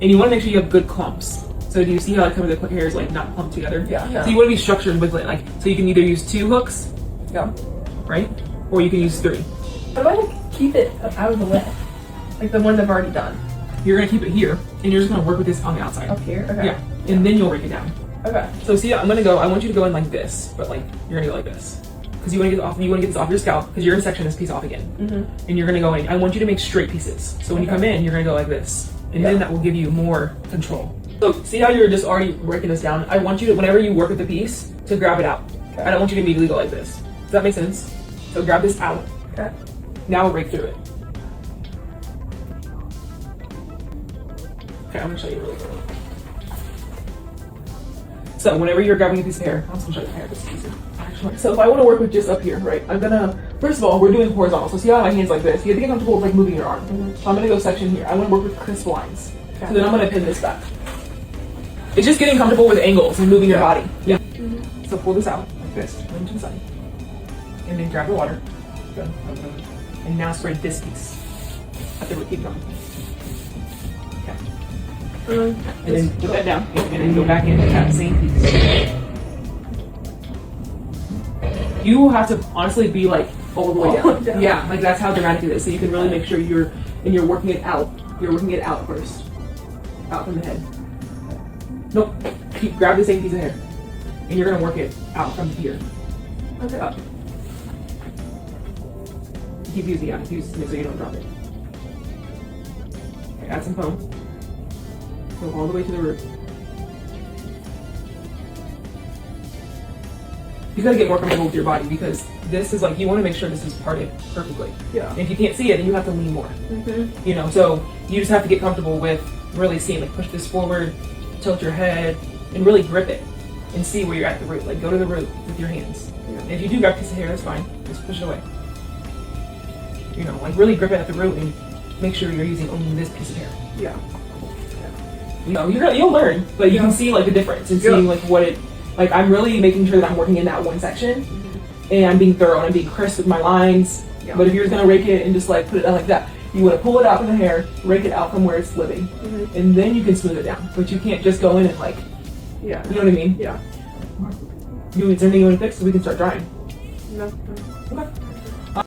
And you want to make sure you have good clumps. So do you see how like some of the hair is like not clumped together? Yeah. So you want to be structured with it, like, so you can either use 2 hooks, Yeah. right? Or you can use 3. How do I like keep it out of the way? Like the ones I've already done. You're gonna keep it here, and you're just gonna work with this on the outside. Up here? Okay. Yeah, and then you'll rake it down. Okay. So see, I want you to go in like this, but like, you're gonna go like this. Because you wanna get this off your scalp, because you're gonna section this piece off again. And you're gonna go in, I want you to make straight pieces. So when you come in, you're gonna go like this. And then that will give you more control. So see how you're just already breaking this down? I want you to, whenever you work with the piece, to grab it out. Okay. I don't want you to immediately go like this. Does that make sense? So grab this out. Okay. Now we'll rake through it. Okay, I'm gonna show you really quick. So whenever you're grabbing a piece of hair, I'm just gonna show you the hair, this is easier. Actually, so if I wanna work with just up here, right, I'm gonna, first of all, we're doing horizontal. So see how my hand's like this? You have to get comfortable with like moving your arm. So I'm gonna go section here. I wanna work with crisp lines. Okay. So then I'm gonna pin this back. It's just getting comfortable with angles and moving your body. Yeah. So pull this out like this, lean to the side. And then grab the water. Good. And now spread this piece at the root. Keep going. Okay. And then put that down, and then go back into that same piece. You have to honestly be like all the way down. Yeah, like that's how dramatic it is. So you can really make sure you're working it out. You're working it out first. Out from the head. Nope. Grab the same piece of hair. And you're gonna work it out from here. Okay. Up. Keep using it, so you don't drop it. Okay, add some foam. Go all the way to the root. You gotta get more comfortable with your body because this is like, you wanna make sure this is parted perfectly. Yeah. And if you can't see it, then you have to lean more. You know, so you just have to get comfortable with really seeing, like push this forward, tilt your head, and really grip it and see where you're at the root. Like go to the root with your hands. Yeah. And if you do grab a piece of hair, that's fine. Just push it away. You know, like really grip it at the root and make sure you're using only this piece of hair. Yeah. You know, you'll learn, but you can see like the difference and seeing like what it, like I'm really making sure that I'm working in that one section and I'm being thorough and I'm being crisp with my lines. Yeah. But if you're just gonna rake it and just like put it down like that, you wanna pull it out from the hair, rake it out from where it's living, and then you can smooth it down. But you can't just go in and like, Yeah. you know what I mean? Yeah. Is there anything you wanna fix so we can start drying? No. Okay.